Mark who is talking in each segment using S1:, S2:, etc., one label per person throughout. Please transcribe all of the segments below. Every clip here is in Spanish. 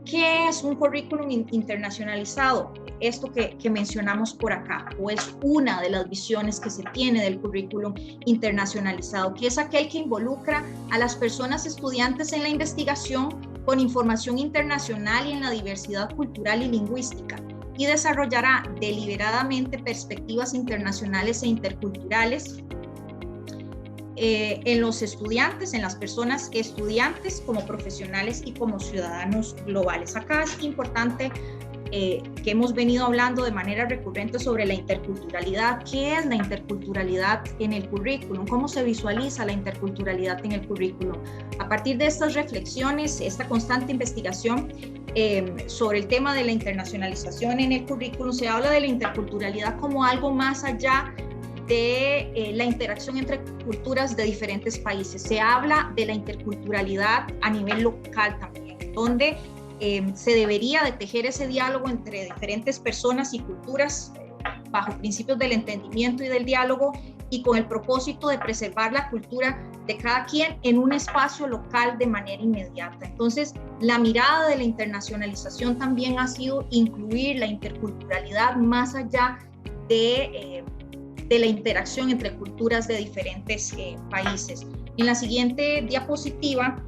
S1: ¿Qué es un currículum internacionalizado? Esto que mencionamos por acá, o es una de las visiones que se tiene del currículum internacionalizado, que es aquel que involucra a las personas estudiantes en la investigación con información internacional y en la diversidad cultural y lingüística, y desarrollará deliberadamente perspectivas internacionales e interculturales en los estudiantes, en las personas estudiantes como profesionales y como ciudadanos globales. Acá es importante que hemos venido hablando de manera recurrente sobre la interculturalidad. ¿Qué es la interculturalidad en el currículum? ¿Cómo se visualiza la interculturalidad en el currículum? A partir de estas reflexiones, esta constante investigación sobre el tema de la internacionalización en el currículum, se habla de la interculturalidad como algo más allá de la interacción entre culturas de diferentes países. Se habla de la interculturalidad a nivel local también, donde se debería de tejer ese diálogo entre diferentes personas y culturas bajo principios del entendimiento y del diálogo, y con el propósito de preservar la cultura de cada quien en un espacio local de manera inmediata. Entonces, la mirada de la internacionalización también ha sido incluir la interculturalidad más allá de la interacción entre culturas de diferentes países. En la siguiente diapositiva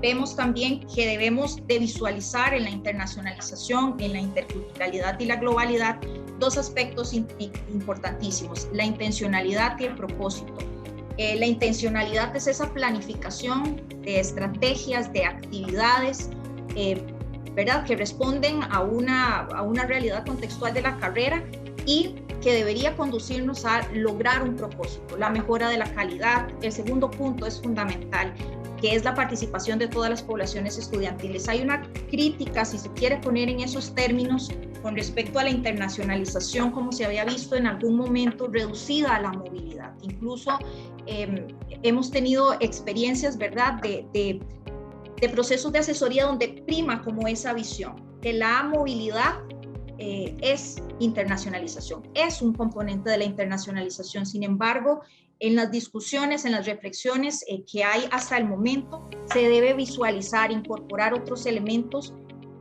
S1: vemos también que debemos de visualizar en la internacionalización, en la interculturalidad y la globalidad, dos aspectos importantísimos: la intencionalidad y el propósito. La intencionalidad es esa planificación de estrategias, de actividades, ¿verdad?, que responden a una realidad contextual de la carrera y que debería conducirnos a lograr un propósito, la mejora de la calidad. El segundo punto es fundamental, que es la participación de todas las poblaciones estudiantiles. Hay una crítica, si se quiere poner en esos términos, con respecto a la internacionalización, como se había visto en algún momento, reducida a la movilidad. Incluso hemos tenido experiencias, ¿verdad?, de procesos de asesoría donde prima como esa visión, que la movilidad es internacionalización, es un componente de la internacionalización. Sin embargo, en las discusiones, en las reflexiones que hay hasta el momento, se debe visualizar, incorporar otros elementos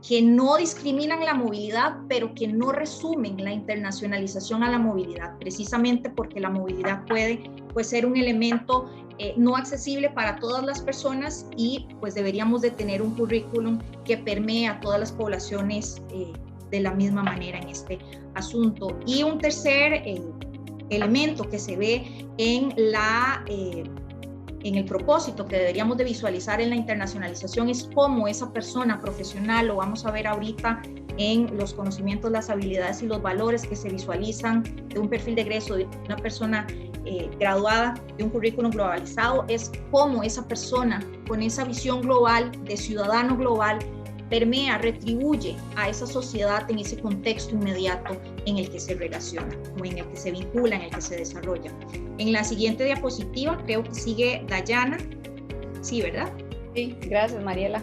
S1: que no discriminan la movilidad, pero que no resumen la internacionalización a la movilidad, precisamente porque la movilidad puede ser un elemento no accesible para todas las personas, y pues deberíamos de tener un currículum que permee a todas las poblaciones de la misma manera en este asunto. Y un tercer elemento que se ve en el propósito que deberíamos de visualizar en la internacionalización es cómo esa persona profesional, lo vamos a ver ahorita en los conocimientos, las habilidades y los valores que se visualizan de un perfil de egreso de una persona graduada de un currículum globalizado, es cómo esa persona con esa visión global de ciudadano global permea, retribuye a esa sociedad en ese contexto inmediato en el que se relaciona, o en el que se vincula, en el que se desarrolla. En la siguiente diapositiva, creo que sigue Dayana. Sí, ¿verdad?
S2: Sí, gracias, Mariela.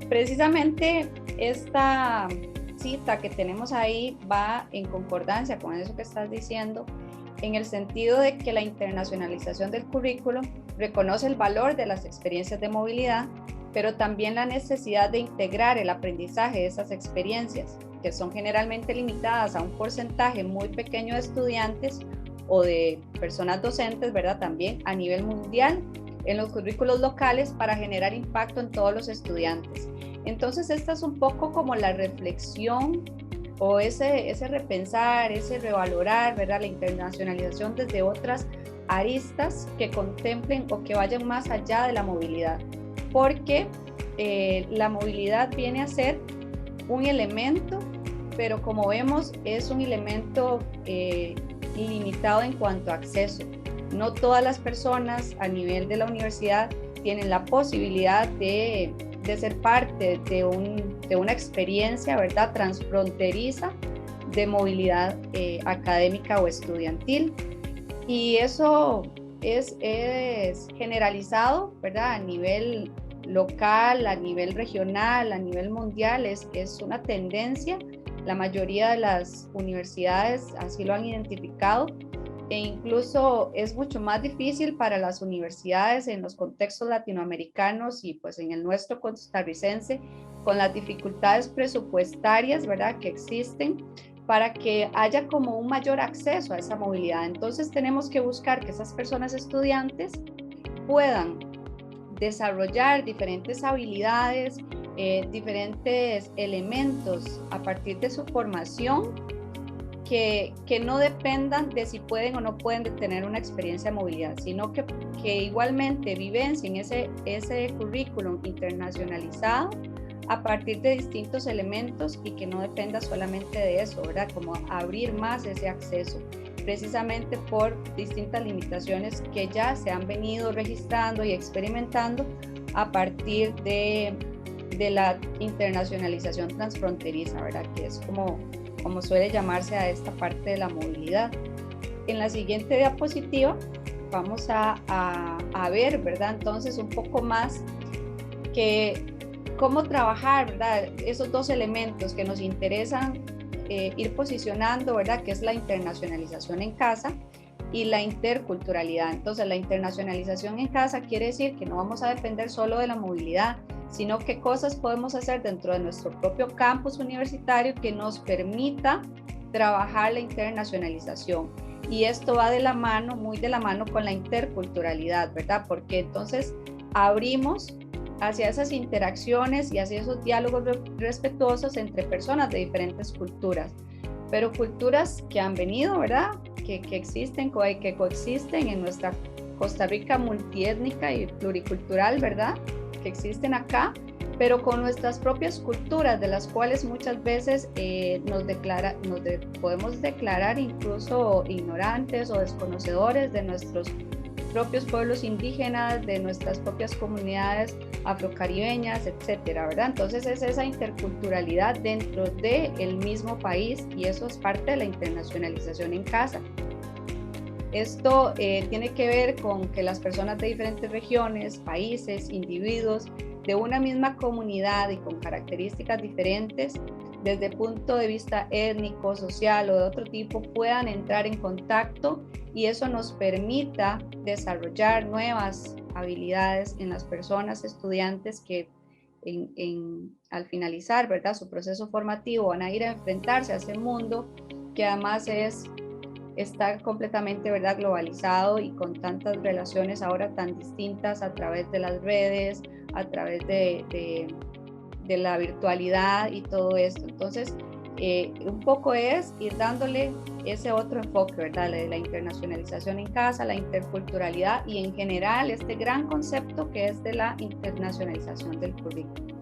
S2: Precisamente esta cita que tenemos ahí va en concordancia con eso que estás diciendo, en el sentido de que la internacionalización del currículum reconoce el valor de las experiencias de movilidad, pero también la necesidad de integrar el aprendizaje de esas experiencias, que son generalmente limitadas a un porcentaje muy pequeño de estudiantes o de personas docentes, ¿verdad?, también a nivel mundial en los currículos locales, para generar impacto en todos los estudiantes. Entonces, esta es un poco como la reflexión o ese repensar, ese revalorar, ¿verdad?, la internacionalización desde otras aristas que contemplen o que vayan más allá de la movilidad, porque la movilidad viene a ser un elemento, pero como vemos es un elemento limitado en cuanto a acceso. No todas las personas a nivel de la universidad tienen la posibilidad de ser parte de una experiencia, ¿verdad?, transfronteriza de movilidad académica o estudiantil, y eso es generalizado, ¿verdad?, a nivel local, a nivel regional, a nivel mundial. Es una tendencia. La mayoría de las universidades así lo han identificado, e incluso es mucho más difícil para las universidades en los contextos latinoamericanos y pues en el nuestro costarricense, con las dificultades presupuestarias, ¿verdad?, que existen, para que haya como un mayor acceso a esa movilidad. Entonces tenemos que buscar que esas personas estudiantes puedan desarrollar diferentes habilidades, diferentes elementos a partir de su formación que no dependan de si pueden o no pueden tener una experiencia de movilidad, sino que igualmente vivencien ese currículum internacionalizado a partir de distintos elementos y que no dependa solamente de eso, ¿verdad? Como abrir más ese acceso, precisamente por distintas limitaciones que ya se han venido registrando y experimentando a partir de la internacionalización transfronteriza, ¿verdad? Que es como suele llamarse a esta parte de la movilidad. En la siguiente diapositiva vamos a ver, ¿verdad? Entonces un poco más que cómo trabajar, ¿verdad?, esos dos elementos que nos interesan ir posicionando, ¿verdad?, que es la internacionalización en casa y la interculturalidad. Entonces la internacionalización en casa quiere decir que no vamos a depender solo de la movilidad, sino qué cosas podemos hacer dentro de nuestro propio campus universitario que nos permita trabajar la internacionalización. Y esto va de la mano, muy de la mano con la interculturalidad, ¿verdad? Porque entonces abrimos hacia esas interacciones y hacia esos diálogos respetuosos entre personas de diferentes culturas, pero culturas que han venido, ¿verdad?, que existen, que coexisten en nuestra Costa Rica multiétnica y pluricultural, ¿verdad?, que existen acá, pero con nuestras propias culturas, de las cuales muchas veces podemos declarar incluso ignorantes o desconocedores de nuestros propios pueblos indígenas, de nuestras propias comunidades afrocaribeñas, etcétera, ¿verdad? Entonces es esa interculturalidad dentro del mismo país y eso es parte de la internacionalización en casa. Esto tiene que ver con que las personas de diferentes regiones, países, individuos de una misma comunidad y con características diferentes desde el punto de vista étnico, social o de otro tipo puedan entrar en contacto y eso nos permita desarrollar nuevas habilidades en las personas estudiantes que al finalizar, ¿verdad?, su proceso formativo van a ir a enfrentarse a ese mundo que además está completamente, ¿verdad?, globalizado y con tantas relaciones ahora tan distintas a través de las redes, a través de la virtualidad y todo esto. Entonces, un poco es ir dándole ese otro enfoque, ¿verdad?, de la internacionalización en casa, la interculturalidad y en general este gran concepto que es de la internacionalización del currículo.